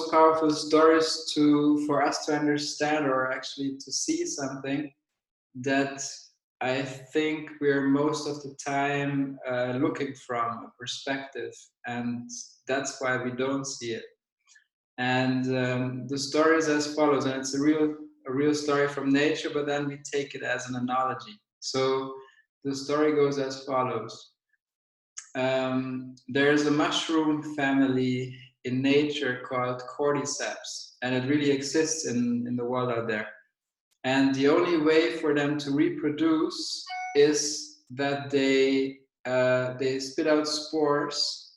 most powerful stories for us to understand, or actually to see something that I think we're most of the time looking from a perspective, and that's why we don't see it. And the story is as follows, and it's a real story from nature, but then we take it as an analogy. So the story goes as follows. There's a mushroom family in nature called Cordiceps, and it really exists in the world out there. And the only way for them to reproduce is that they spit out spores,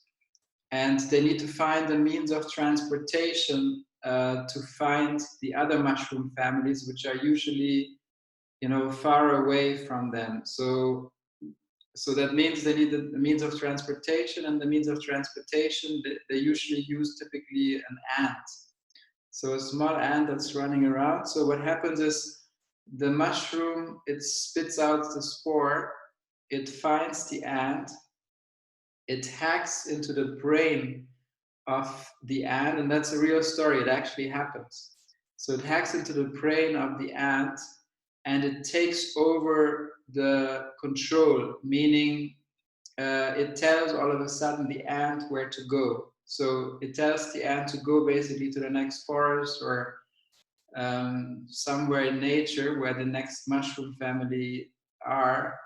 and they need to find a means of transportation to find the other mushroom families, which are usually, far away from them. So that means they need a means of transportation, and the means of transportation they usually use typically an ant. So a small ant that's running around. So what happens is the mushroom, it spits out the spore, it finds the ant, it hacks into the brain of the ant, and that's a real story, it actually happens. So it hacks into the brain of the ant, and it takes over the control, meaning it tells all of a sudden the ant where to go. So it tells the ant to go basically to the next forest, or somewhere in nature where the next mushroom family are.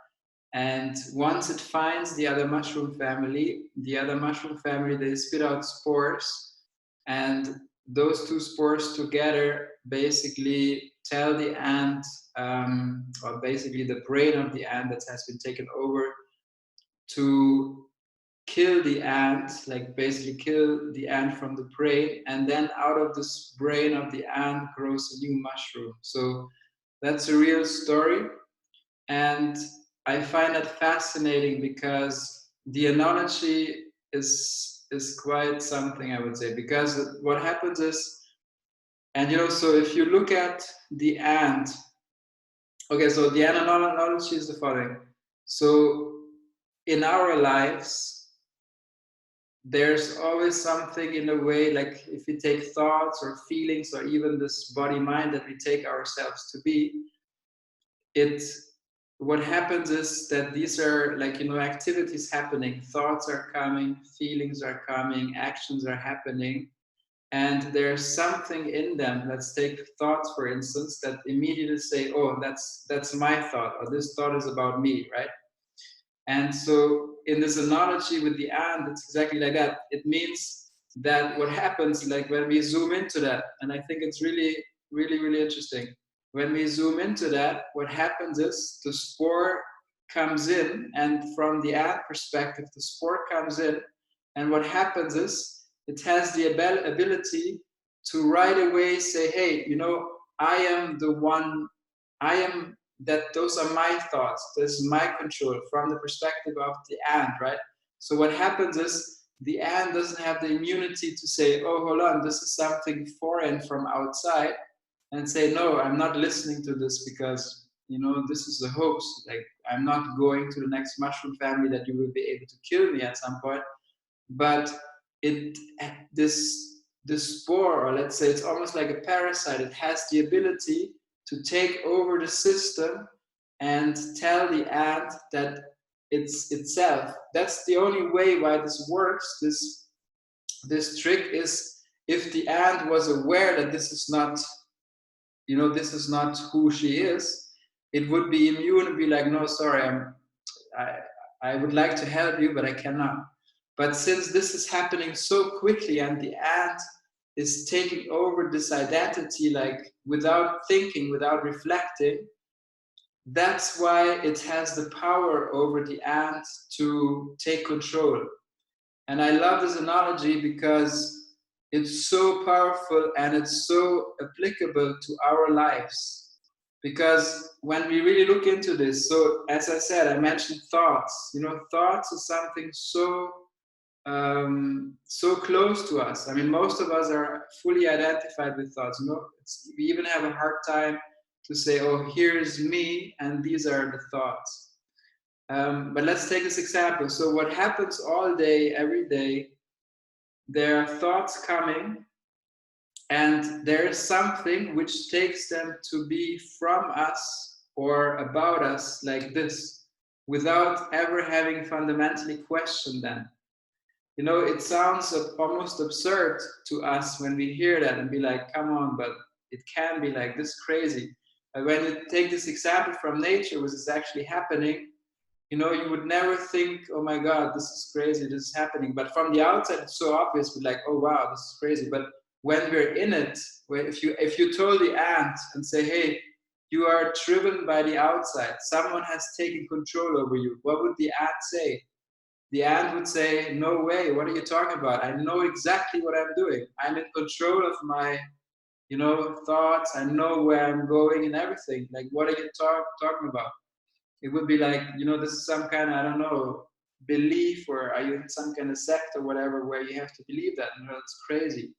And once it finds the other mushroom family, they spit out spores, and those two spores together basically tell the ant, or basically the brain of the ant that has been taken over, to kill the ant, like basically kill the ant from the brain, and then out of this brain of the ant grows a new mushroom. So that's a real story, and I find that fascinating because the analogy is quite something, I would say, because what happens is, and so if you look at the ant, okay, so the ant analogy is the following. So in our lives, there's always something in a way, like if we take thoughts or feelings or even this body mind that we take ourselves to be, what happens is that these are like, activities happening, thoughts are coming, feelings are coming, actions are happening, and there's something in them. Let's take thoughts, for instance, that immediately say, oh, that's my thought, or this thought is about me, right? And so in this analogy with the ant, it's exactly like that. It means that what happens, like when we zoom into that, and I think it's really, really, really interesting. When we zoom into that, what happens is the spore comes in, and from the ant perspective, the spore comes in, and what happens is it has the ability to right away say, hey, I am the one, I am that, those are my thoughts, this is my control, from the perspective of the ant, right? So what happens is the ant doesn't have the immunity to say, oh, hold on, this is something foreign from outside, and say, no, I'm not listening to this because, this is a hoax. Like, I'm not going to the next mushroom family that you will be able to kill me at some point. But this spore, or let's say it's almost like a parasite, it has the ability to take over the system and tell the ant that it's itself. That's the only way why this works. This trick is, if the ant was aware that this is not, this is not who she is, it would be immune and be like, no, sorry, I would like to help you, but I cannot. But since this is happening so quickly, and the ant is taking over this identity, like without thinking, without reflecting, that's why it has the power over the ant to take control. And I love this analogy because it's so powerful and it's so applicable to our lives. Because when we really look into this, so as I said, I mentioned thoughts. Thoughts is something so so close to us. I mean, most of us are fully identified with thoughts. We even have a hard time to say, oh, here's me, and these are the thoughts. But let's take this example. So what happens all day, every day, there are thoughts coming, And there is something which takes them to be from us or about us like this, without ever having fundamentally questioned them. You know, it sounds almost absurd to us when we hear that and be like, come on, but it can be like this crazy. But when you take this example from nature, which is actually happening, you know, you would never think, oh my God, this is crazy, this is happening. But from the outside, it's so obvious, we're like, oh wow, this is crazy. But when we're in it, where if you told the ant and say, hey, you are driven by the outside, someone has taken control over you, what would the ant say? The ant would say, no way, what are you talking about? I know exactly what I'm doing. I'm in control of my, you know, thoughts. I know where I'm going and everything. Like, what are you talking about? It would be like, you know, this is some kind of, I don't know, belief, or are you in some kind of sect or whatever where you have to believe that? You know, it's crazy.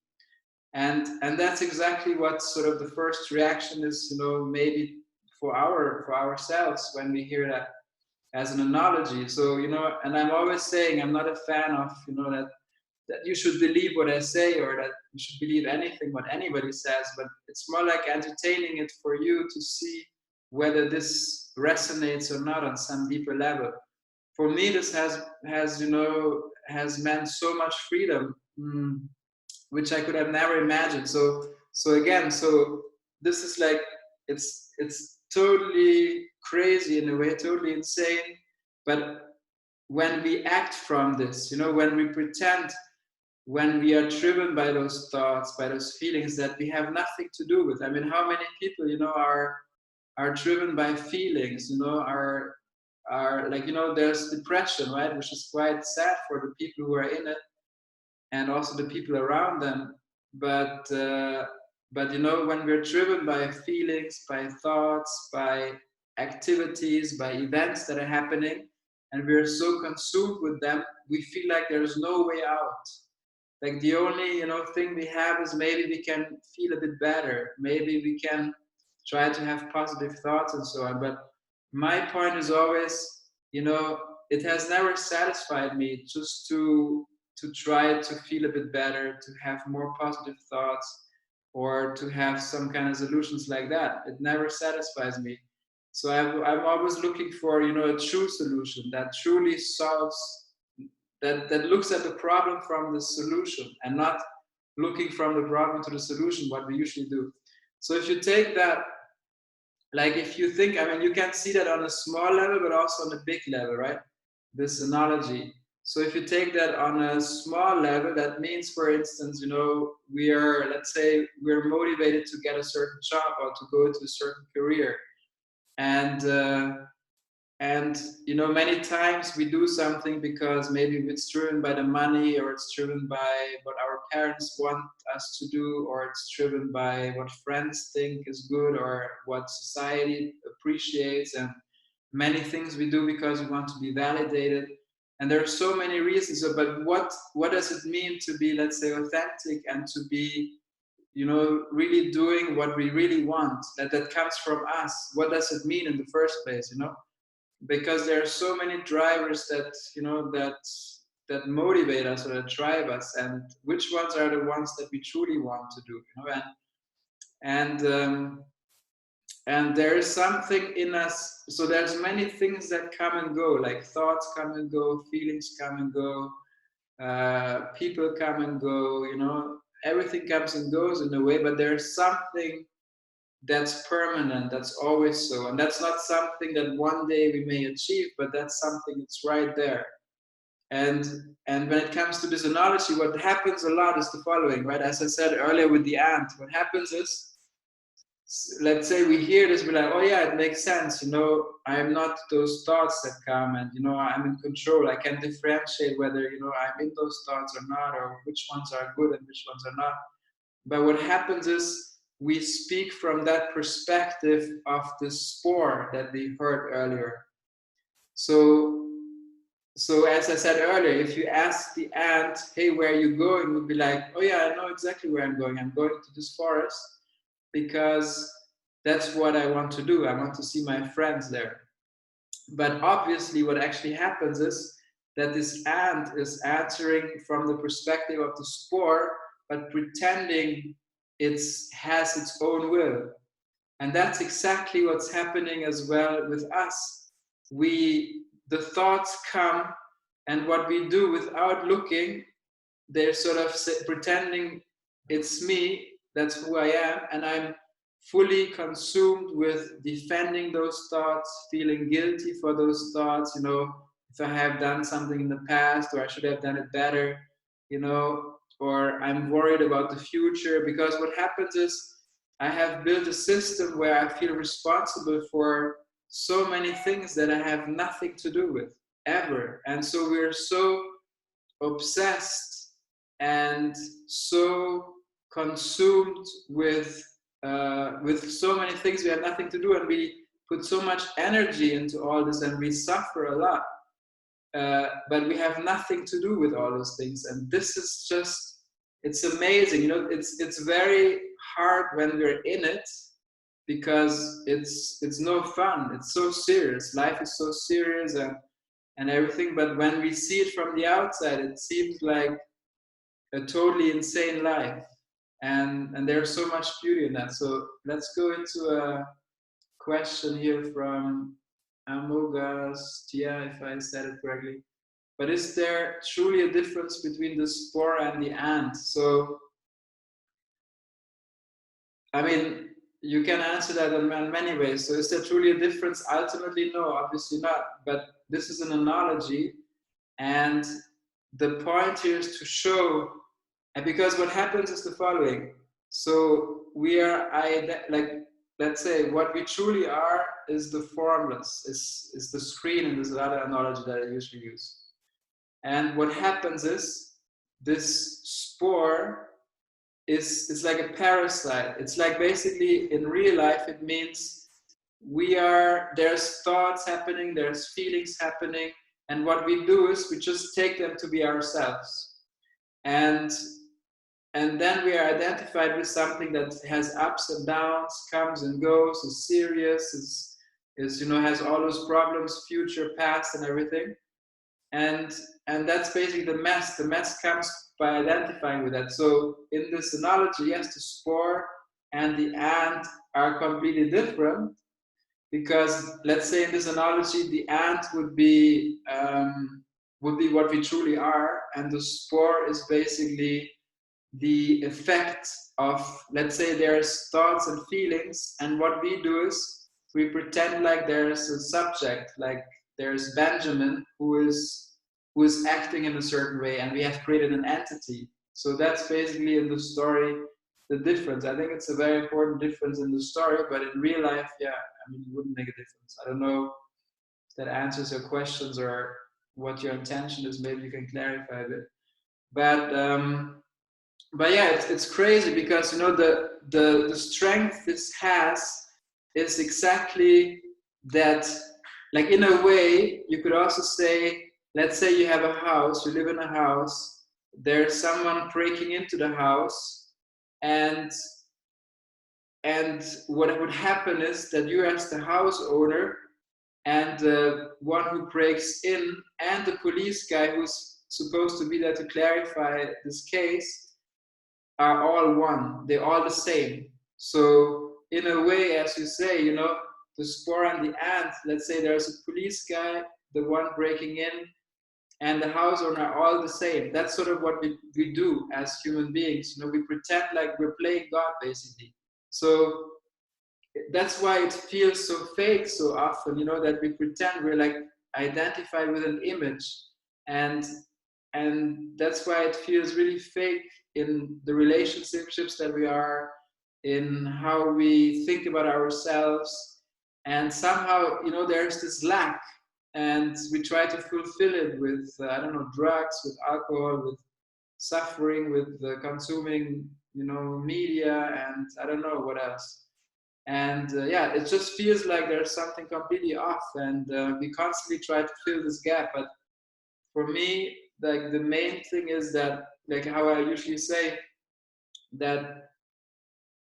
And that's exactly what sort of the first reaction is, you know, maybe for ourselves when we hear that as an analogy. So, you know, and I'm always saying I'm not a fan of, you know, that you should believe what I say, or that you should believe anything what anybody says, but it's more like entertaining it for you to see whether this resonates or not on some deeper level. For me, this has you know, has meant so much freedom, which I could have never imagined. So again, so this is like, it's totally crazy in a way, totally insane. But when we act from this, you know, when we pretend, when we are driven by those thoughts, by those feelings that we have nothing to do with. I mean, how many people, you know, are driven by feelings, you know, are like, you know, there's depression, right, which is quite sad for the people who are in it, and also the people around them. But you know, when we're driven by feelings, by thoughts, by activities, by events that are happening, and we're so consumed with them, we feel like there's no way out. Like the only, you know, thing we have is maybe we can feel a bit better, maybe we can try to have positive thoughts and so on. But my point is always, you know, it has never satisfied me just to try to feel a bit better, to have more positive thoughts, or to have some kind of solutions like that. It never satisfies me. So I'm always looking for, you know, a true solution that truly solves, that looks at the problem from the solution, and not looking from the problem to the solution, what we usually do. So if you take that, like if you think, I mean, you can see that on a small level, but also on a big level, right? This analogy. So if you take that on a small level, that means, for instance, you know, we are, let's say, we're motivated to get a certain job or to go into a certain career. And and you know, many times we do something because maybe it's driven by the money, or it's driven by what our parents want us to do, or it's driven by what friends think is good, or what society appreciates. And many things we do because we want to be validated. And there are so many reasons. So, but what does it mean to be, let's say, authentic, and to be, you know, really doing what we really want, that comes from us? What does it mean in the first place, you know? Because there are so many drivers that, you know, that motivate us or that drive us, and which ones are the ones that we truly want to do, you know? And there is something in us. So there's many things that come and go, like thoughts come and go, feelings come and go, people come and go, you know, everything comes and goes in a way. But there's something that's permanent, that's always so. And that's not something that one day we may achieve, but that's something that's right there. And and when it comes to this analogy, what happens a lot is the following, right? As I said earlier with the ant, what happens is, let's say we hear this, we're like, oh yeah, it makes sense, you know, I'm not those thoughts that come, and you know, I'm in control, I can differentiate whether, you know, I'm in those thoughts or not, or which ones are good and which ones are not. But what happens is, we speak from that perspective of the spore that we heard earlier. So, so as I said earlier, if you ask the ant, hey, where are you going? It would be like, oh yeah, I know exactly where I'm going. I'm going to this forest because that's what I want to do. I want to see my friends there. But obviously, what actually happens is that this ant is answering from the perspective of the spore, but pretending it has its own will. And that's exactly what's happening as well with us. The thoughts come, and what we do without looking, they're sort of pretending it's me, that's who I am, and I'm fully consumed with defending those thoughts, feeling guilty for those thoughts, if I have done something in the past, or I should have done it better, or I'm worried about the future, because what happens is I have built a system where I feel responsible for so many things that I have nothing to do with ever. And so we're so obsessed and so consumed with so many things we have nothing to do, and we put so much energy into all this, and we suffer a lot, but we have nothing to do with all those things. And this is just, it's amazing. It's very hard when we're in it, because it's no fun. It's so serious. Life is so serious, and everything. But when we see it from the outside, it seems like a totally insane life. And there's so much beauty in that. So let's go into a question here from Amogastia, if I said it correctly. But is there truly a difference between the spore and the ant? So, I mean, you can answer that in many ways. So is there truly a difference? Ultimately, no, obviously not. But this is an analogy. And the point here is to show, and because what happens is the following. So we are, let's say, what we truly are is the formless, is the screen, and there's another analogy that I usually use. And what happens is this spore is like a parasite. It's like, basically in real life, it means there's thoughts happening, there's feelings happening, and what we do is we just take them to be ourselves. And then we are identified with something that has ups and downs, comes and goes, is serious, is has all those problems, future, past, and everything. And that's basically the mess. The mess comes by identifying with that. So in this analogy, yes, the spore and the ant are completely different, because let's say in this analogy, the ant would be what we truly are, and the spore is basically the effect of, let's say, there's thoughts and feelings, and what we do is we pretend like there's a subject, like there's Benjamin who is acting in a certain way, and we have created an entity. So that's basically in the story the difference. I think it's a very important difference in the story, but in real life, yeah, I mean, it wouldn't make a difference. I don't know if that answers your questions or what your intention is. Maybe you can clarify a bit. But yeah, it's crazy, because the strength this has is exactly that. Like, in a way, you could also say, let's say you have a house, you live in a house, there's someone breaking into the house, and what would happen is that you, as the house owner, and the one who breaks in, and the police guy who's supposed to be there to clarify this case, are all one. They're all the same. So in a way, as you say, the spore and the ant, let's say there's a police guy, the one breaking in, and the house owner are all the same. That's sort of what we do as human beings. We pretend like we're playing God, basically. So that's why it feels so fake so often, that we pretend we're like identified with an image. And that's why it feels really fake in the relationships that we are in, how we think about ourselves. And somehow, there's this lack, and we try to fulfill it with, I don't know, drugs, with alcohol, with suffering, with consuming, media, and I don't know what else. And yeah, it just feels like there's something completely off, and we constantly try to fill this gap. But for me, like, the main thing is that, like how I usually say, that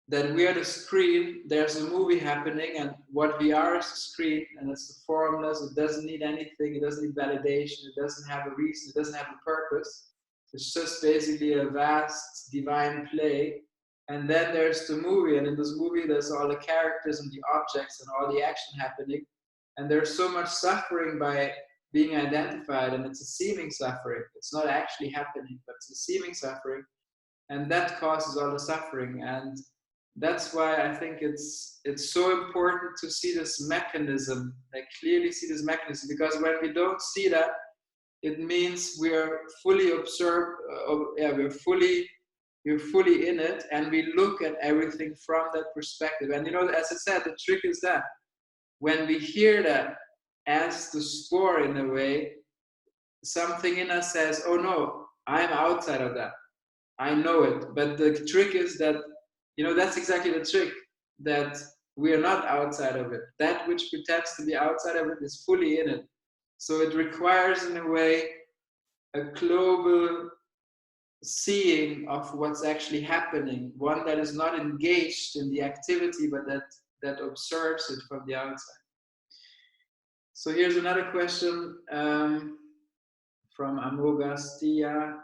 we are the screen, there's a movie happening, and what we are is the screen, and it's the formless, it doesn't need anything, it doesn't need validation, it doesn't have a reason, it doesn't have a purpose. It's just basically a vast divine play. And then there's the movie, and in this movie there's all the characters and the objects and all the action happening. And there's so much suffering by being identified, and it's a seeming suffering. It's not actually happening, but it's a seeming suffering. And that causes all the suffering. And that's why I think it's so important to see this mechanism, like clearly see this mechanism, because when we don't see that, it means we're fully observed, we're fully in it, and we look at everything from that perspective. And as I said, the trick is that when we hear that as the spore in a way, something in us says, oh no, I'm outside of that. I know it. But the trick is that, that's exactly the trick, that we are not outside of it. That which pretends to be outside of it is fully in it. So it requires, in a way, a global seeing of what's actually happening, one that is not engaged in the activity, but that observes it from the outside. So here's another question from Amogastia.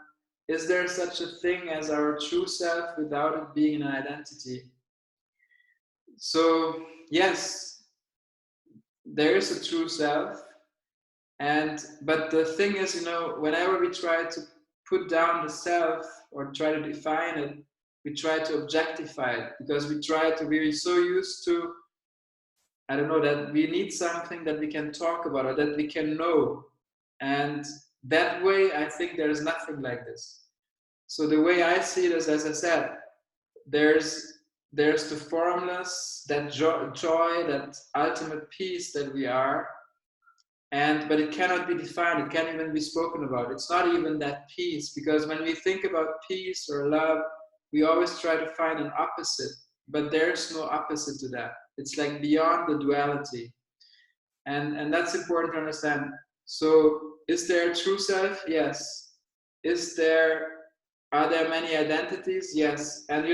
Is there such a thing as our true self without it being an identity? So yes, there is a true self, but the thing is, whenever we try to put down the self or try to define it, we try to objectify it, because we're so used to, I don't know, that we need something that we can talk about or that we can know. And that way, I think there is nothing like this. So the way I see it is, as I said, there's the formless, that joy, that ultimate peace that we are, but it cannot be defined. It can't even be spoken about. It's not even that peace, because when we think about peace or love, we always try to find an opposite, but there's no opposite to that. It's like beyond the duality, and that's important to understand. So, is there a true self? Yes. Are there many identities? Yes. And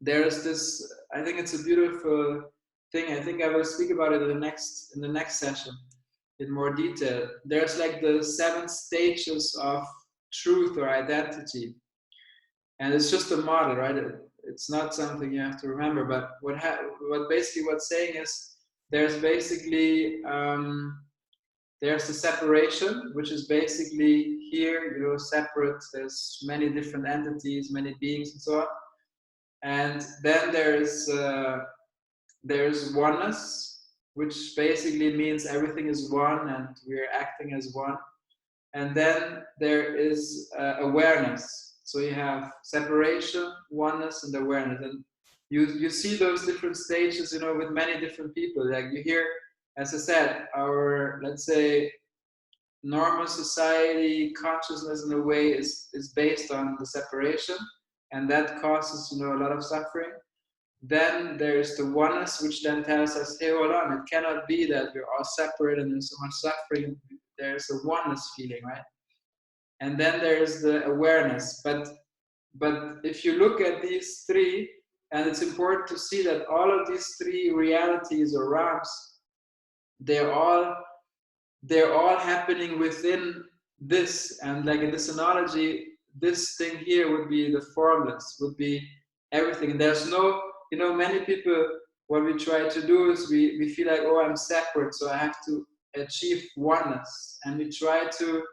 there's this, I think it's a beautiful thing. I think I will speak about it in the next session in more detail. There's like the 7 stages of truth or identity. And it's just a model, right? It's not something you have to remember, but what basically what's saying is there's basically there's the separation, which is basically here, separate. There's many different entities, many beings, and so on. And then there's oneness, which basically means everything is one and we're acting as one. And then there is awareness. So you have separation, oneness, and awareness. And you see those different stages, with many different people. Like you hear, as I said, our, let's say, normal society consciousness in a way is based on the separation, and that causes, a lot of suffering. Then there's the oneness, which then tells us, hey, hold on, it cannot be that we're all separate and there's so much suffering. There's a oneness feeling, right? And then there's the awareness. But if you look at these 3, and it's important to see that all of these 3 realities or realms, they're all happening within this. And like in this analogy, this thing here would be the formless, would be everything. And there's no, many people, what we try to do is we feel like, oh, I'm separate, so I have to achieve oneness. And we try to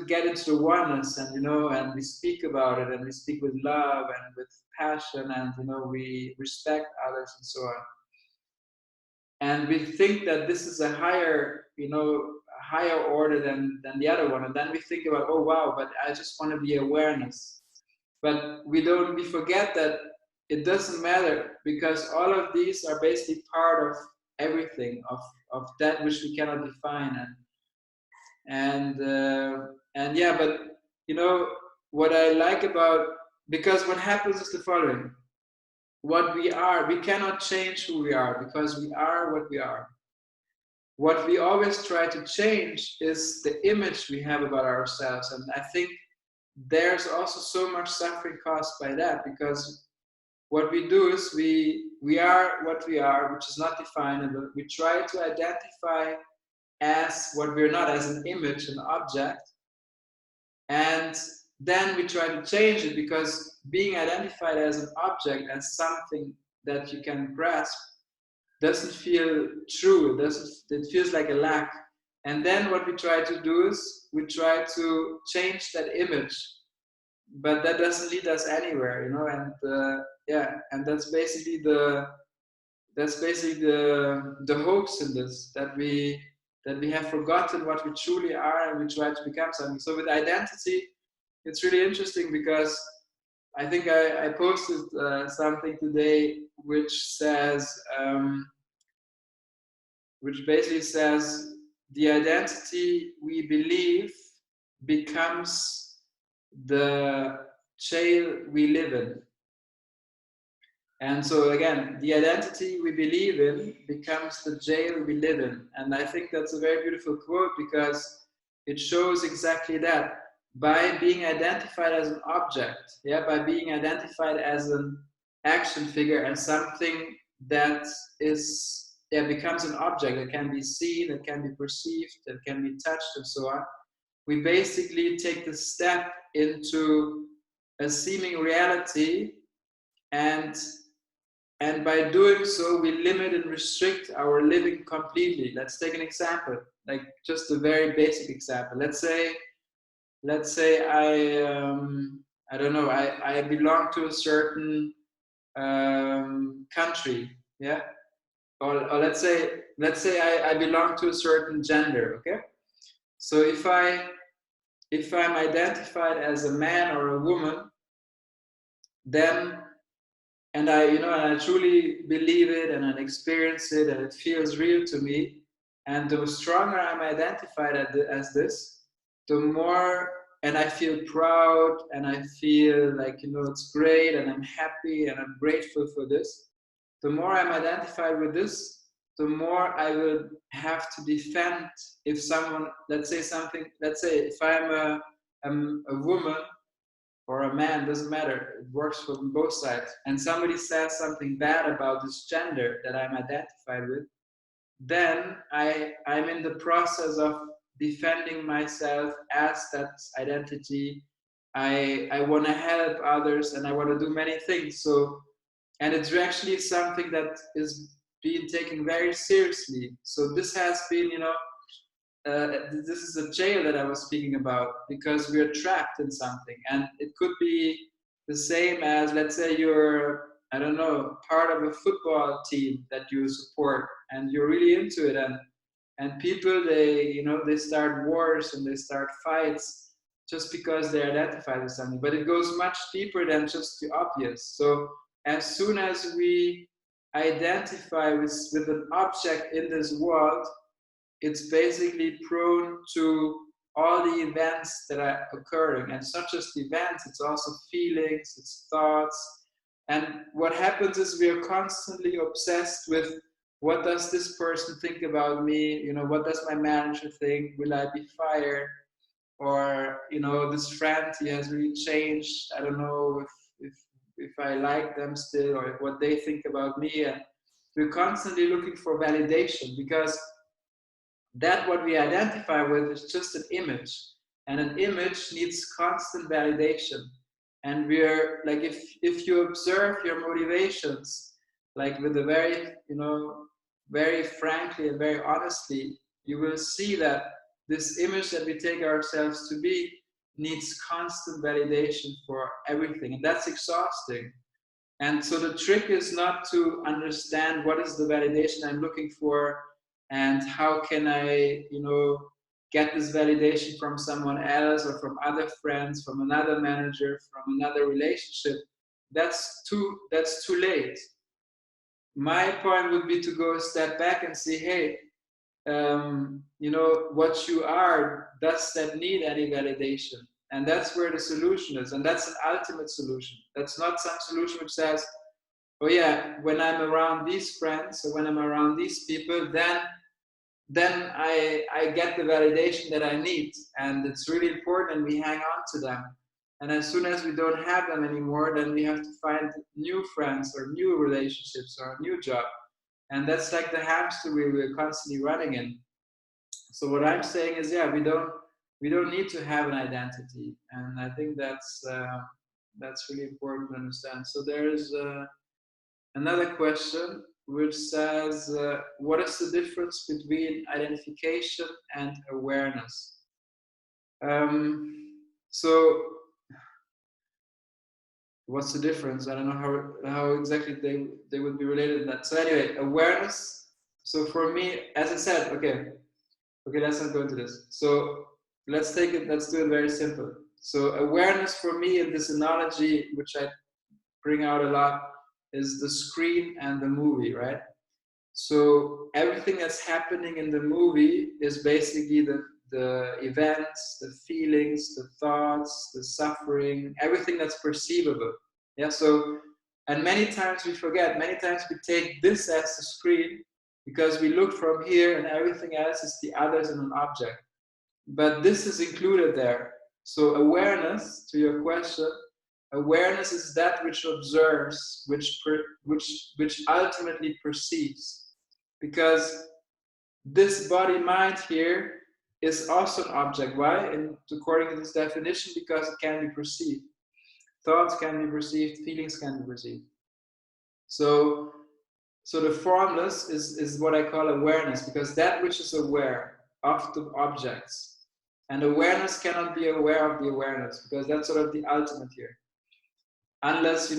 get into the oneness, and and we speak about it, and we speak with love and with passion, and we respect others and so on. And we think that this is a higher order than the other one. And then we think about, oh wow, but I just want to be awareness. But we forget that it doesn't matter, because all of these are basically part of everything, of that which we cannot define. And yeah, but what I like about, because what happens is the following: what we are, we cannot change who we are, because we are what we are. What we always try to change is the image we have about ourselves. And I think there's also so much suffering caused by that, because what we do is we are what we are, which is not definable. We try to identify as what we're not, as an image, an object. And then we try to change it, because being identified as an object, as something that you can grasp, doesn't feel true. It feels like a lack. And then what we try to do is we try to change that image, but that doesn't lead us anywhere, you know. And yeah, and that's basically the hoax in this, that we have forgotten what we truly are, and we try to become something. So with identity, it's really interesting, because I think I posted something today which says, which basically says, the identity we believe becomes the jail we live in. And so again, the identity we believe in becomes the jail we live in. And I think that's a very beautiful quote, because it shows exactly that. By being identified as an object, yeah, by being identified as an action figure, as something that is, yeah, becomes an object that can be seen, that can be perceived, that can be touched, and so on, we basically take the step into a seeming reality, and by doing so, we limit and restrict our living completely. Let's take an example, like just a very basic example. Let's say I don't know, I belong to a certain country, yeah, or let's say I belong to a certain gender, okay. So if I'm identified as a man or a woman, then, and and I truly believe it, and I experience it, and it feels real to me. And the stronger I'm identified as this, the more, and I feel proud, and I feel like, it's great, and I'm happy, and I'm grateful for this. The more I'm identified with this, the more I will have to defend. If someone, let's say if I'm a woman or a man, doesn't matter, it works for both sides, and somebody says something bad about this gender that I'm identified with, then I'm in the process of defending myself as that identity. I want to help others, and I want to do many things. So, and it's actually something that is being taken very seriously. So this has been, this is a jail that I was speaking about, because we're trapped in something. And it could be the same as, let's say you're, I don't know, part of a football team that you support, and you're really into it, and people, they start wars, and they start fights just because they identify with something. But it goes much deeper than just the obvious. So as soon as we identify with an object in this world, it's basically prone to all the events that are occurring. And it's not just events, it's also feelings, it's thoughts. And what happens is we are constantly obsessed with, what does this person think about me? What does my manager think? Will I be fired? Or, this friend, he has really changed. I don't know if I like them still, or what they think about me. And we're constantly looking for validation, because that what we identify with is just an image, and an image needs constant validation. And we're like, if you observe your motivations, like with a very, very frankly and very honestly, you will see that this image that we take ourselves to be needs constant validation for everything, and that's exhausting. And so the trick is not to understand what is the validation I'm looking for, and how can I, get this validation from someone else, or from other friends, from another manager, from another relationship. That's too late. My point would be to go a step back and say, hey, what you are, does that need any validation? And that's where the solution is. And that's an ultimate solution. That's not some solution which says, oh yeah, when I'm around these friends, or when I'm around these people, then I get the validation that I need. And it's really important, and we hang on to them. And as soon as we don't have them anymore, then we have to find new friends, or new relationships, or a new job. And that's like the hamster wheel we're constantly running in. So what I'm saying is, yeah, we don't we don't need to have an identity, and I think that's really important to understand. So there's another question which says, what is the difference between identification and awareness? So what's the difference? I don't know how exactly they would be related in that. So anyway, awareness. So for me, as I said, okay, let's not go into this. So let's do it very simple. So awareness for me in this analogy, which I bring out a lot, is the screen and the movie, right? So everything that's happening in the movie is basically the events, the feelings, the thoughts, the suffering, everything that's perceivable. Yeah. So, and many times we forget, many times we take this as the screen because we look from here and everything else is the others in an object. But this is included there. So awareness, to your question, awareness is that which observes, which ultimately perceives. Because this body mind here is also an object. Why? And according to this definition, because it can be perceived. Thoughts can be perceived, feelings can be perceived. So the formless is what I call awareness, because that which is aware of the objects. And awareness cannot be aware of the awareness, because that's sort of the ultimate here. Unless,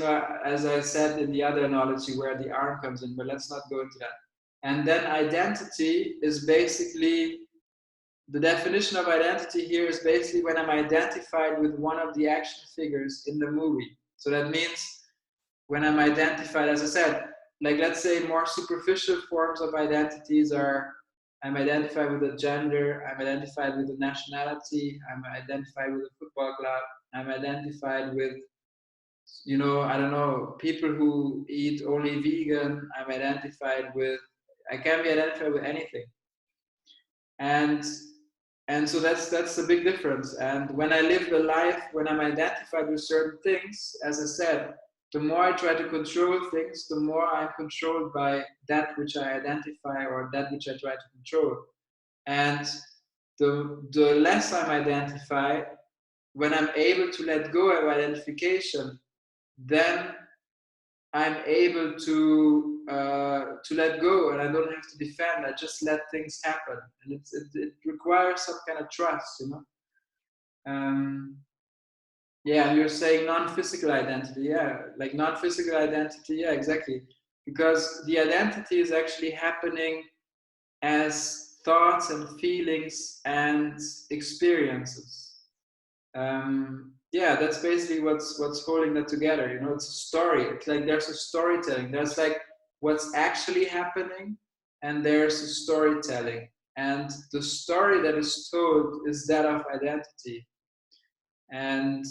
as I said in the other analogy where the arm comes in, but let's not go into that. And then identity is basically, the definition of identity here is basically when I'm identified with one of the action figures in the movie. So that means when I'm identified, as I said, like let's say more superficial forms of identities are, I'm identified with a gender, I'm identified with a nationality, I'm identified with a football club, I'm identified with, I don't know, people who eat only vegan, I'm identified with, I can be identified with anything. And so that's the big difference. And when I live the life, when I'm identified with certain things, as I said, the more I try to control things, the more I'm controlled by that which I identify or that which I try to control. And the less I'm identified, when I'm able to let go of identification, then I'm able to let go, and I don't have to defend. I just let things happen, and it requires some kind of trust, Yeah, and you're saying non-physical identity, yeah, like non-physical identity, yeah, exactly, because the identity is actually happening as thoughts and feelings and experiences. Yeah, that's basically what's holding that together. It's a story. It's like there's a storytelling. There's like what's actually happening, and there's a storytelling. And the story that is told is that of identity. And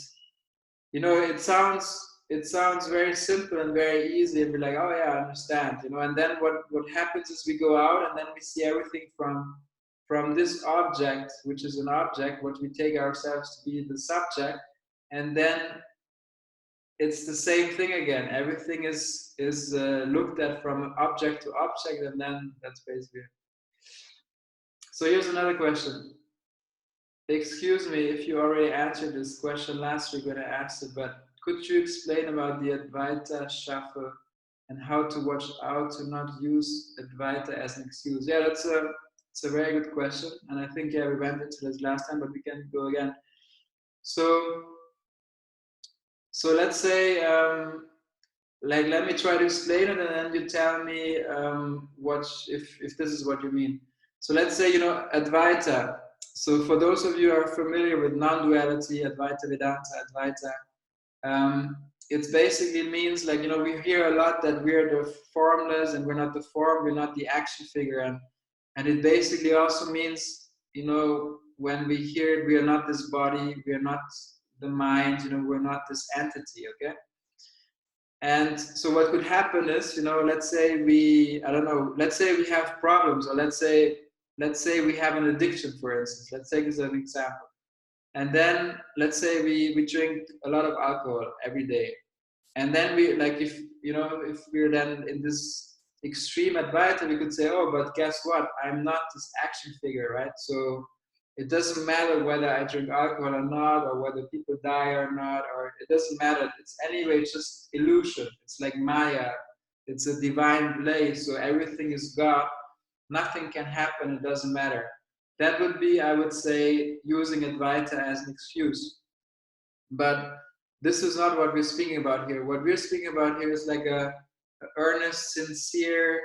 it sounds very simple and very easy, and be like, oh yeah, I understand. And then what happens is we go out and then we see everything from this object, which is an object, what we take ourselves to be the subject, and then it's the same thing again. Everything is looked at from object to object, and then that's basically it. So here's another question. Excuse me if you already answered this question last week when I asked it, but could you explain about the Advaita shuffle and how to watch out to not use Advaita as an excuse? Yeah, it's a very good question, and I think we went into this last time, but we can go again. So let's say, let me try to explain it, and then you tell me if this is what you mean. So let's say, Advaita. So for those of you who are familiar with non-duality, Advaita Vedanta, Advaita, it basically means we hear a lot that we're the formless and we're not the form, we're not the action figure, and it basically also means, when we hear it, we are not this body, we are not the mind, we're not this entity, okay? And so what could happen is, let's say we have problems, or let's say we have an addiction, for instance. Let's take this as an example. And then let's say we drink a lot of alcohol every day. And then if we're then in this extreme Advaita, we could say, oh, but guess what? I'm not this action figure, right? So It doesn't matter whether I drink alcohol or not, or whether people die or not, or it doesn't matter. It's anyway, it's just illusion. It's like Maya. It's a divine place, so everything is God. Nothing can happen, it doesn't matter. That would be, I would say, using Advaita as an excuse. But this is not what we're speaking about here. What we're speaking about here is like a earnest, sincere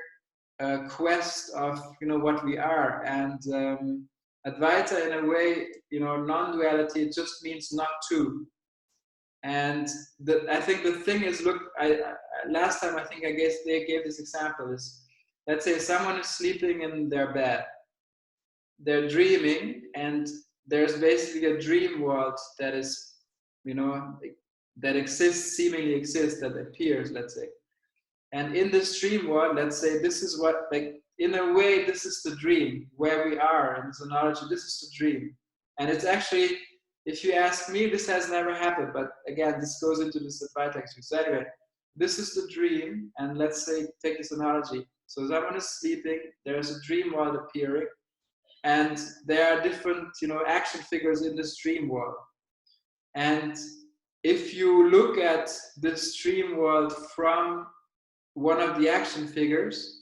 quest of what we are. And Advaita, in a way, non-duality, it just means not two. And I think the thing is, look, last time I think they gave this example is, let's say someone is sleeping in their bed, they're dreaming, and there's basically a dream world that is, that exists, seemingly exists, that appears, let's say. And in this dream world, let's say this is what, like, in a way, this is the dream where we are in this analogy. This is the dream. And it's actually, if you ask me, this has never happened. But again, this goes into this Advaita experience. So anyway, this is the dream. And let's say, take this analogy. So someone is sleeping, there's a dream world appearing, and there are different, action figures in this dream world. And if you look at this dream world from one of the action figures,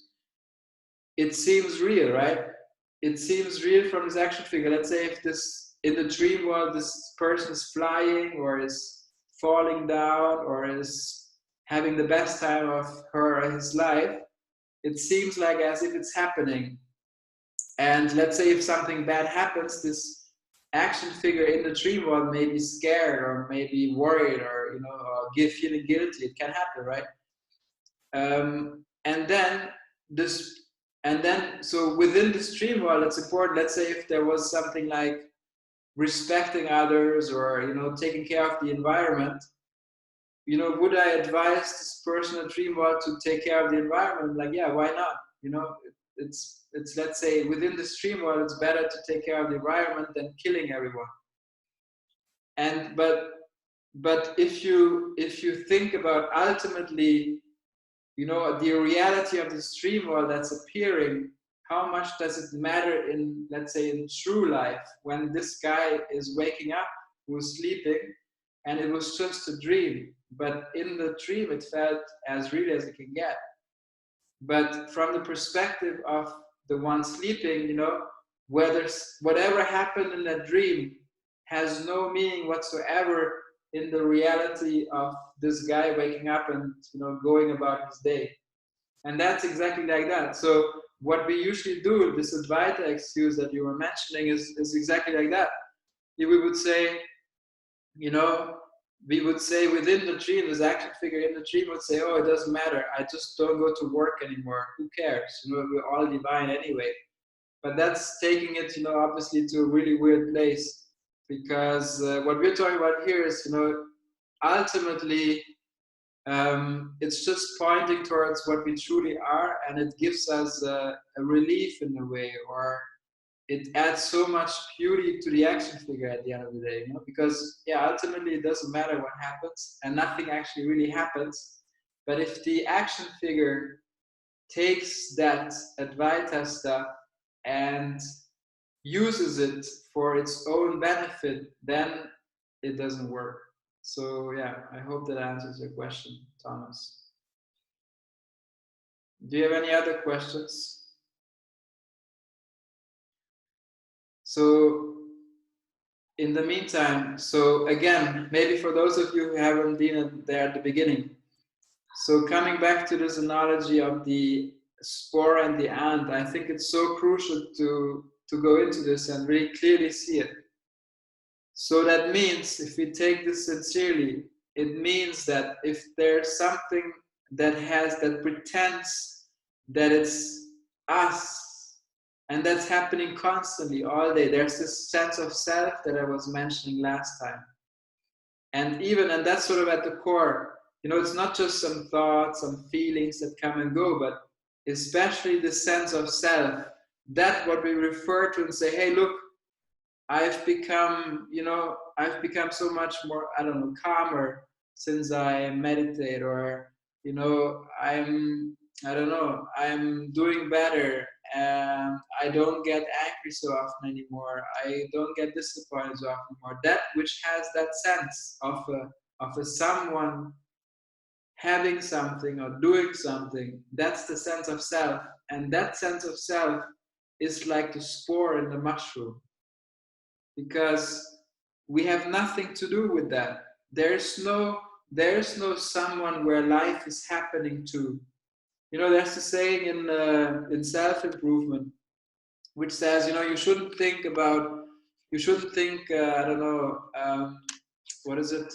it seems real, right? It seems real from this action figure. Let's say if this, in the dream world, this person is flying or is falling down or is having the best time of her or his life, it seems like as if it's happening. And let's say if something bad happens, this action figure in the dream world may be scared or may be worried or, or feeling guilty. It can happen, right? So within this dream world, it's important. Let's say if there was something like respecting others or taking care of the environment, would I advise this person in the dream world to take care of the environment? Like, yeah, why not? It's let's say within this dream world, it's better to take care of the environment than killing everyone. And but if you think about ultimately, the reality of this dream world that's appearing, how much does it matter in, let's say, in true life, when this guy is waking up, who's sleeping, and it was just a dream, but in the dream it felt as real as it can get. But from the perspective of the one sleeping, whatever happened in that dream has no meaning whatsoever in the reality of this guy waking up and going about his day. And that's exactly like that. So what we usually do, this Advaita excuse that you were mentioning, is exactly like that. We would say, within the dream, this action figure in the dream would say, oh, it doesn't matter, I just don't go to work anymore, who cares, we're all divine anyway. But that's taking it, obviously to a really weird place, because what we're talking about here is, ultimately, it's just pointing towards what we truly are, and it gives us a relief in a way, or it adds so much beauty to the action figure at the end of the day, because ultimately it doesn't matter what happens, and nothing actually really happens. But if the action figure takes that Advaita stuff and uses it for its own benefit, then it doesn't work. So yeah, I hope that answers your question, Thomas. Do you have any other questions? So in the meantime, so again, maybe for those of you who haven't been there at the beginning, so coming back to this analogy of the spore and the ant, I think it's so crucial to go into this and really clearly see it. So that means, if we take this sincerely, it means that if there's something that pretends that it's us, and that's happening constantly all day, there's this sense of self that I was mentioning last time. And that's sort of at the core, it's not just some thoughts, some feelings that come and go, but especially the sense of self. That's what we refer to and say, hey, look, I've become so much more, calmer since I meditate, or, I don't know, I'm doing better. I don't get angry so often anymore. I don't get disappointed so often anymore. That which has that sense of a someone having something or doing something, that's the sense of self. And that sense of self is like the spore in the mushroom, because we have nothing to do with that. There's no someone where life is happening to. You know, there's a saying in self improvement which says, you know, you shouldn't think, I don't know, what is it?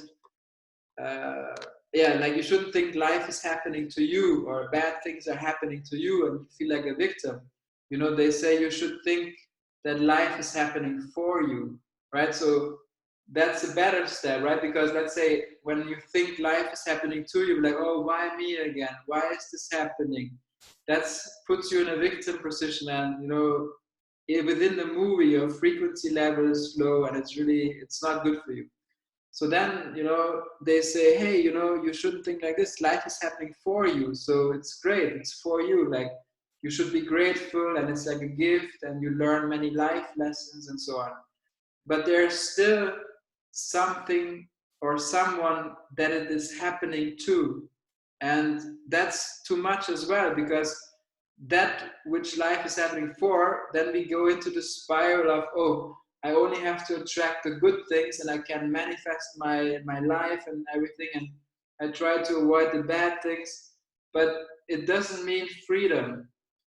Uh, yeah, like you shouldn't think life is happening to you or bad things are happening to you and you feel like a victim. You know, they say you should think that life is happening for you, right? So that's a better step, right? Because let's say when you think life is happening to you, like, oh, why me again? Why is this happening? That's puts you in a victim position, and you know, within the movie, your frequency level is low, and it's not good for you. So then, you know, they say, hey, you know, you shouldn't think like this. Life is happening for you. So it's great. It's for you. Like, you should be grateful, and it's like a gift, and you learn many life lessons and so on. But there's still something or someone that it is happening to. And that's too much as well, because that which life is happening for, then we go into the spiral of, oh, I only have to attract the good things and I can manifest my life and everything, and I try to avoid the bad things. But it doesn't mean freedom.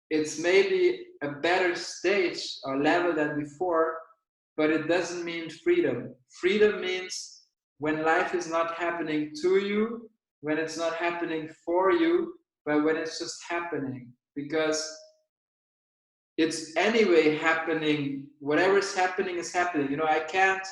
It's maybe a better stage or level than before, but it doesn't mean freedom. Freedom means when life is not happening to you, when it's not happening for you, but when it's just happening. Because it's anyway happening. Whatever's happening is happening. You know, I can't,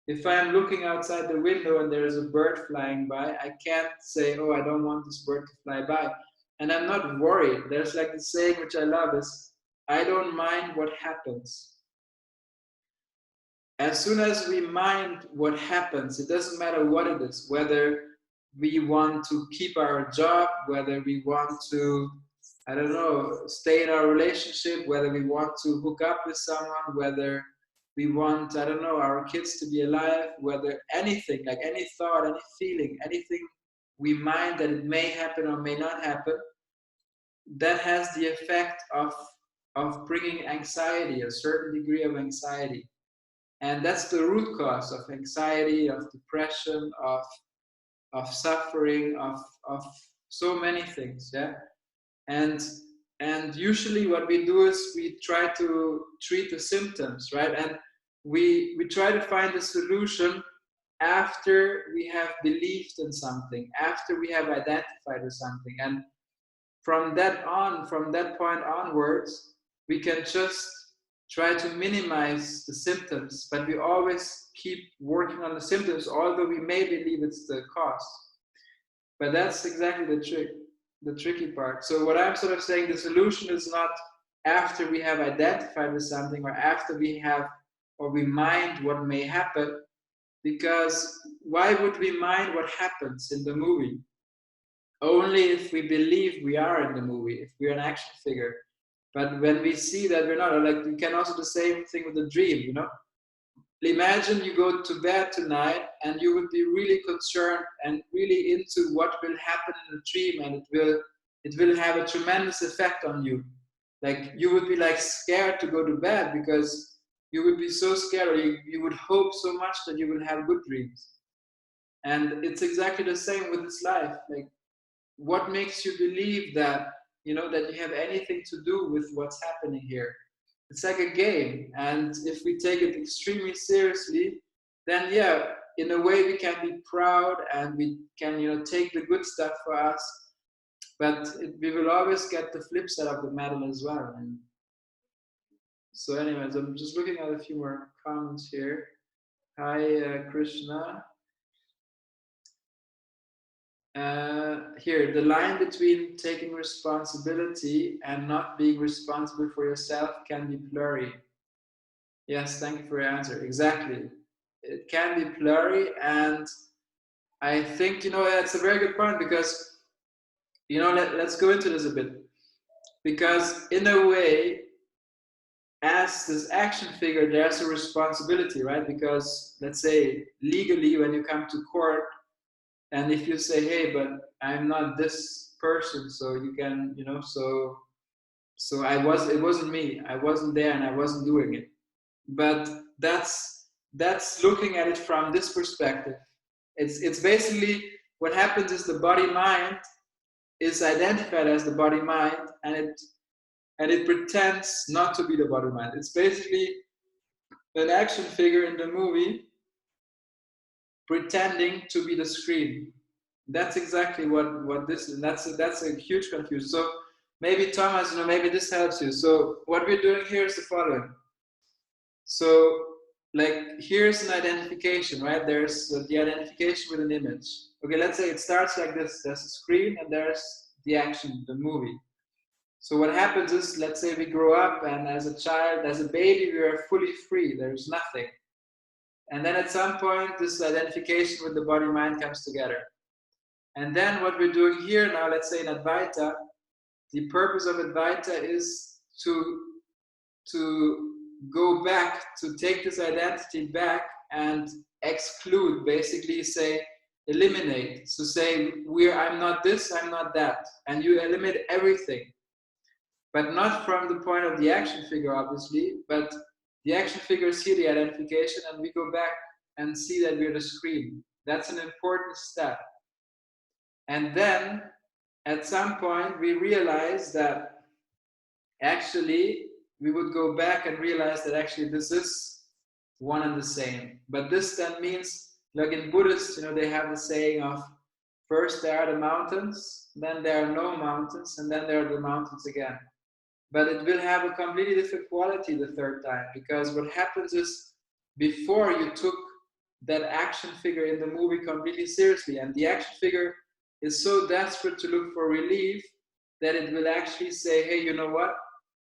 if I'm looking outside the window and there's a bird flying by, I can't say, oh, I don't want this bird to fly by. And I'm not worried. There's like the saying which I love is, I don't mind what happens. As soon as we mind what happens, it doesn't matter what it is, whether we want to keep our job, whether we want to, I don't know, stay in our relationship, whether we want to hook up with someone, whether we want, I don't know, our kids to be alive, whether anything, like any thought, any feeling, anything we mind that it may happen or may not happen, that has the effect of bringing anxiety, a certain degree of anxiety. And that's the root cause of anxiety, of depression, of suffering, of so many things. Yeah. And and usually what we do is we try to treat the symptoms, right? And we try to find a solution after we have believed in something, after we have identified with something. And from that point onwards, we can just try to minimize the symptoms, but we always keep working on the symptoms, although we may believe it's the cause. But that's exactly the tricky part. So what I'm sort of saying, the solution is not after we have identified with something or after we have or we mind what may happen, because why would we mind what happens in the movie? Only if we believe we are in the movie, if we're an action figure. But when we see that we're not, or like you can also do the same thing with a dream, you know? Imagine you go to bed tonight and you would be really concerned and really into what will happen in the dream, and it will have a tremendous effect on you. Like you would be like scared to go to bed because you would be so scared, or you would hope so much that you will have good dreams. And it's exactly the same with this life. Like what makes you believe that, you know, that you have anything to do with what's happening here? It's like a game, and if we take it extremely seriously, then yeah, in a way we can be proud and we can, you know, take the good stuff for us, but we will always get the flip side of the medal as well. And so anyways, I'm just looking at a few more comments here. Hi, Krishna. Here, the line between taking responsibility and not being responsible for yourself can be blurry. Yes, thank you for your answer. Exactly. It can be blurry, and I think, you know, that's a very good point, because you know, let's go into this a bit, because in a way, as this action figure, there's a responsibility, right? Because let's say legally, when you come to court, and if you say, hey, but I'm not this person, so you can, you know, so it wasn't me, I wasn't there, and I wasn't doing it. But that's looking at it from this perspective. It's basically what happens is the body mind is identified as the body mind, and it pretends not to be the body mind. It's basically an action figure in the movie pretending to be the screen. That's exactly what this is. That's a huge confusion. So maybe Thomas, you know, maybe this helps you. So what we're doing here is the following. So like here's an identification, right? There's the identification with an image. Okay, let's say it starts like this. There's a screen and there's the action, the movie. So what happens is, let's say we grow up, and as a child, as a baby, we are fully free. There's nothing. And then at some point, this identification with the body mind comes together. And then what we're doing here now, let's say in Advaita, the purpose of Advaita is to go back, to take this identity back and exclude, basically say, eliminate. So say, I'm not this, I'm not that. And you eliminate everything. But not from the point of the action figure, obviously, but the action figure see the identification, and we go back and see that we're the screen. That's an important step. And then at some point we realize that actually we would go back and realize that actually this is one and the same. But this then means, like in Buddhists, you know, they have the saying of first there are the mountains, then there are no mountains, and then there are the mountains again. But it will have a completely different quality the third time, because what happens is, before you took that action figure in the movie completely seriously, and the action figure is so desperate to look for relief that it will actually say, hey, you know what?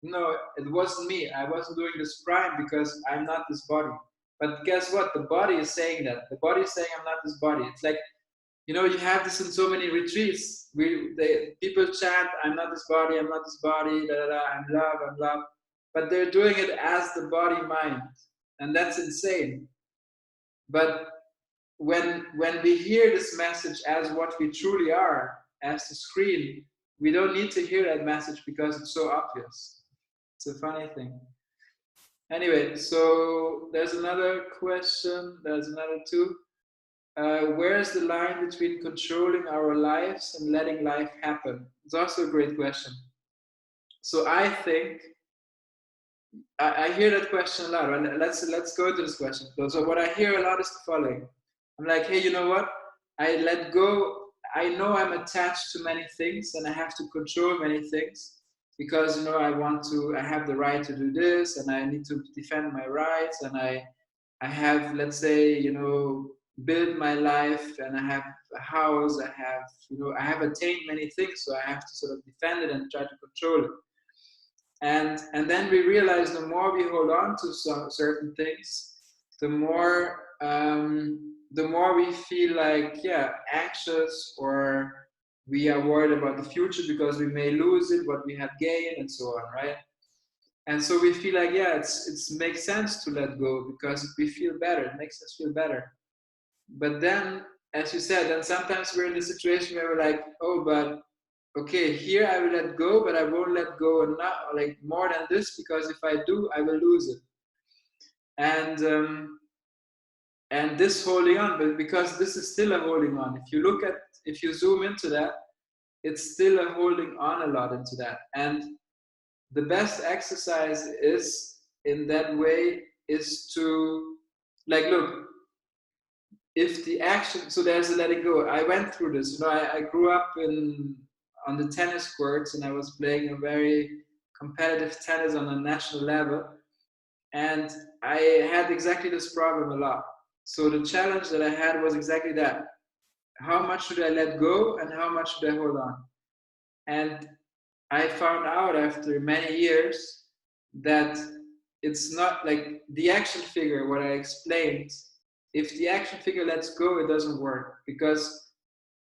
No, it wasn't me. I wasn't doing this crime because I'm not this body. But guess what? The body is saying that. The body is saying I'm not this body. It's like, you know, you have this in so many retreats. People chant, I'm not this body, I'm not this body, da, da, da, I'm love, I'm love. But they're doing it as the body mind. And that's insane. But when we hear this message as what we truly are, as the screen, we don't need to hear that message because it's so obvious. It's a funny thing. Anyway, so there's another question. There's another two. Where is the line between controlling our lives and letting life happen? It's also a great question. So I think I hear that question a lot. And let's go to this question. So what I hear a lot is the following. I'm like, hey, you know what? I let go. I know I'm attached to many things, and I have to control many things because, you know, I have the right to do this, and I need to defend my rights, and I have, let's say, you know, built my life, and I have a house, I have attained many things, so I have to sort of defend it and try to control it. And then we realize the more we hold on to certain things, the more we feel like, yeah, anxious, or we are worried about the future because we may lose it, what we have gained, and so on, right? And so we feel like, yeah, it makes sense to let go because we feel better. It makes us feel better. But then, as you said, then sometimes we're in a situation where we're like, oh, but okay, here I will let go, but I won't let go enough, like more than this, because if I do, I will lose it. And this holding on, but because this is still a holding on. If you zoom into that, it's still a holding on a lot into that. And the best exercise is in that way is to, like, look, if the action, so there's a letting go. I went through this, you know, I grew up on the tennis courts, and I was playing a very competitive tennis on a national level, and I had exactly this problem a lot. So the challenge that I had was exactly that. How much should I let go, and how much should I hold on? And I found out after many years that it's not like the action figure, what I explained. If the action figure lets go, it doesn't work, because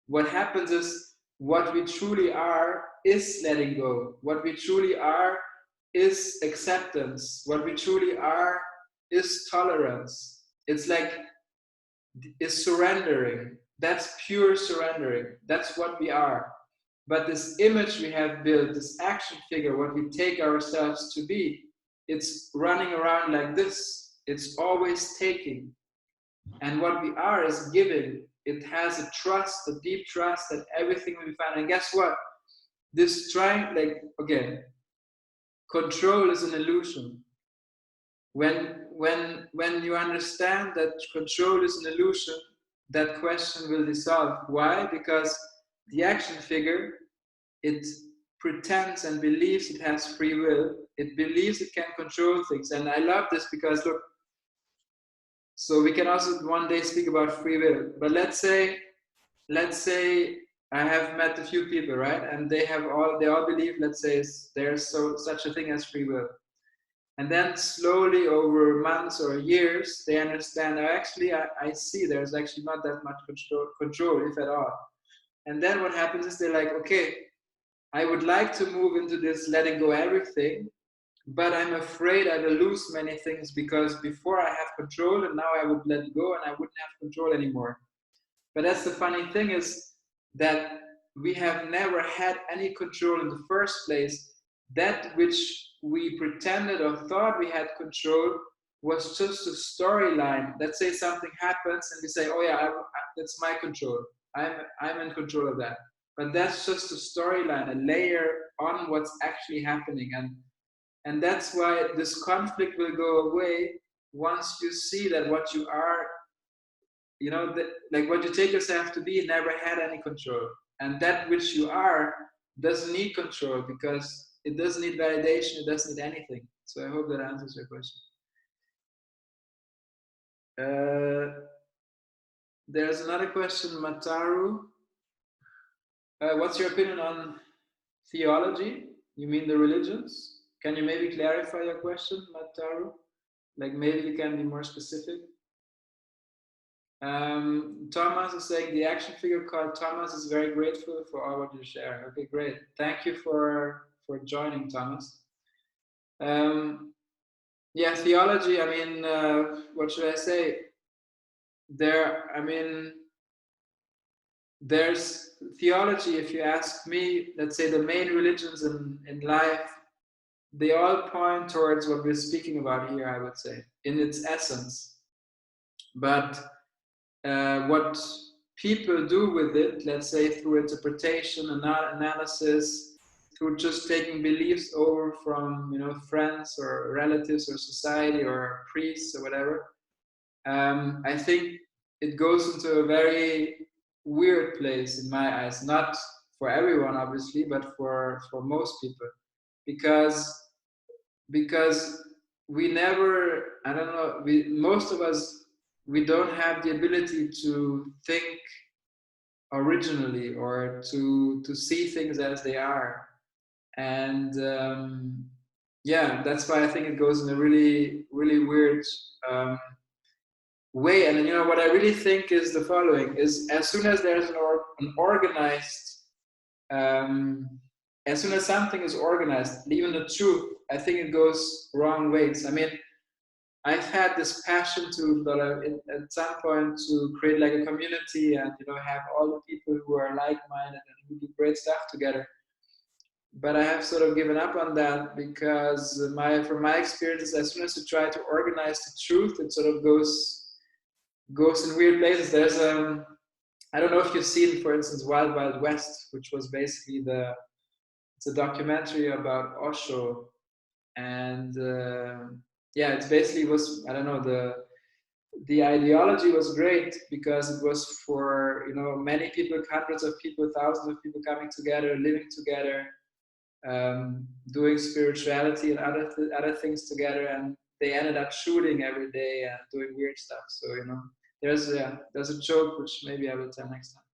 what happens is what we truly are is letting go. What we truly are is acceptance. What we truly are is tolerance. It's like, is surrendering. That's pure surrendering. That's what we are. But this image we have built, this action figure, what we take ourselves to be, it's running around like this. It's always taking. And what we are is giving. It has a trust, a deep trust that everything will be fine. And guess what? This trying, like, again, control is an illusion. When you understand that control is an illusion, that question will dissolve. Why? Because the action figure, it pretends and believes it has free will. It believes it can control things. And I love this because, look, so we can also one day speak about free will. But let's say I have met a few people, right? And they all believe, let's say, there's such a thing as free will. And then slowly over months or years, they understand, actually, I see there's actually not that much control, if at all. And then what happens is they're like, okay, I would like to move into this letting go everything, but I'm afraid I will lose many things because before I have control and now I would let go and I wouldn't have control anymore. But that's the funny thing is that we have never had any control in the first place. That which we pretended or thought we had control was just a storyline. Let's say something happens and we say, oh yeah, that's my control. I'm in control of that. But that's just a storyline, a layer on what's actually happening. And that's why this conflict will go away once you see that what you are, you know, like what you take yourself to be never had any control. And that which you are doesn't need control because it doesn't need validation, it doesn't need anything. So I hope that answers your question. There's another question, Mataru. What's your opinion on theology? You mean the religions? Can you maybe clarify your question, Mataru? Like maybe you can be more specific. Thomas is saying the action figure called Thomas is very grateful for all what you share. Okay, great. Thank you for joining, Thomas. Yeah, theology. I mean, what should I say? There's theology. If you ask me, let's say the main religions in life, they all point towards what we're speaking about here. I would say, in its essence, but what people do with it, let's say through interpretation, analysis, through just taking beliefs over from, you know, friends or relatives or society or priests or whatever, I think it goes into a very weird place in my eyes. Not for everyone, obviously, but for most people, because we never, I don't know, most of us, we don't have the ability to think originally or to see things as they are. And yeah, that's why I think it goes in a really, really weird way. And you know what I really think is the following: is as soon as there's an organized, as soon as something is organized, even the truth, I think it goes wrong ways. I mean, I've had this passion to at some point to create like a community and, you know, have all the people who are like-minded and who do great stuff together. But I have sort of given up on that because from my experiences, as soon as you try to organize the truth, it sort of goes in weird places. There's I don't know if you've seen, for instance, Wild Wild West, which was basically it's a documentary about Osho, and yeah, it's basically was, I don't know, the ideology was great because it was for, you know, many people, hundreds of people, thousands of people coming together, living together, doing spirituality and other things together, and they ended up shooting every day and doing weird stuff. So, you know, there's a joke which maybe I will tell next time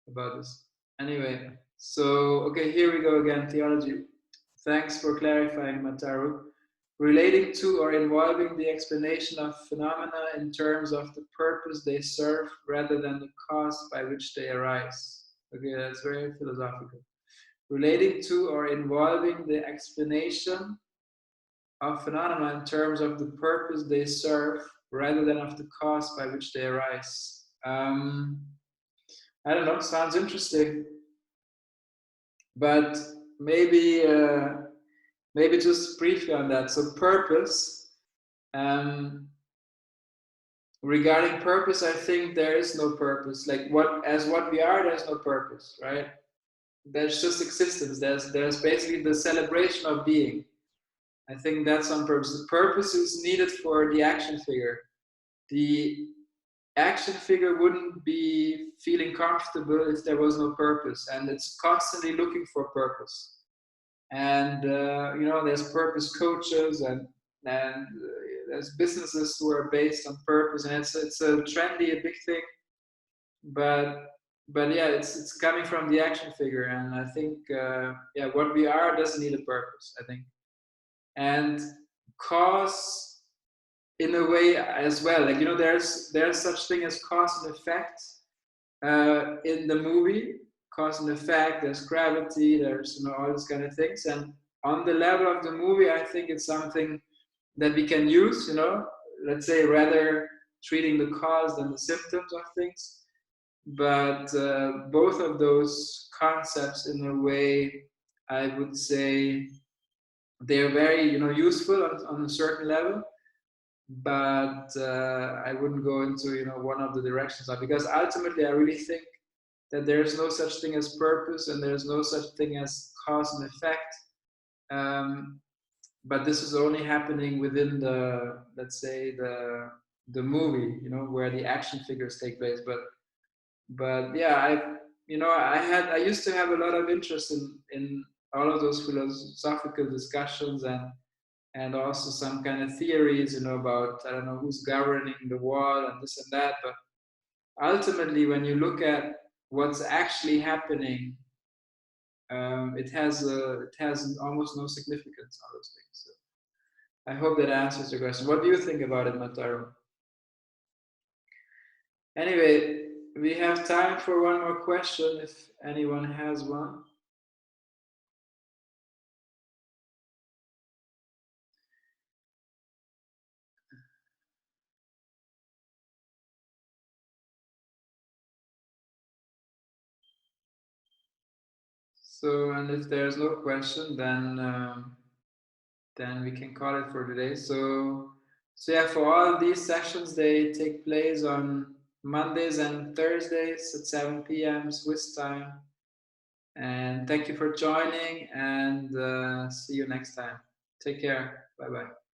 about this. Anyway, so okay, here we go again, theology. Thanks for clarifying, Mataru. Relating to or involving the explanation of phenomena in terms of the purpose they serve rather than the cause by which they arise. Okay, that's very philosophical. Relating to or involving the explanation of phenomena in terms of the purpose they serve rather than of the cause by which they arise. I don't know, sounds interesting, but maybe maybe just briefly on that. So purpose, regarding purpose, I think there is no purpose. Like what we are, there's no purpose, right? There's just existence. There's basically the celebration of being. I think that's on purpose. The purpose is needed for the action figure. The action figure wouldn't be feeling comfortable if there was no purpose, and it's constantly looking for purpose. And there's purpose coaches and there's businesses who are based on purpose, and it's a trendy, a big thing. But yeah, it's coming from the action figure, and I think what we are doesn't need a purpose, I think. And cause, in a way as well, like there's such thing as cause and effect in the movie. Cause and effect, there's gravity, there's all these kind of things, and on the level of the movie, I think it's something that we can use, let's say, rather treating the cause than the symptoms of things. But both of those concepts, in a way, I would say they're very useful on a certain level, but I wouldn't go into one of the directions, because ultimately I really think that there's no such thing as purpose and there's no such thing as cause and effect. But this is only happening within the, let's say, the movie, where the action figures take place. But yeah, I used to have a lot of interest in all of those philosophical discussions, and also some kind of theories, about, I don't know, who's governing the world and this and that. But ultimately, when you look at what's actually happening, it has almost no significance, all those things. So I hope that answers your question. What do you think about it, Mataro? Anyway, we have time for one more question if anyone has one. So, and if there's no question, then we can call it for today. So yeah, for all these sessions, they take place on Mondays and Thursdays at 7 p.m. Swiss time. And thank you for joining, and see you next time. Take care. Bye-bye.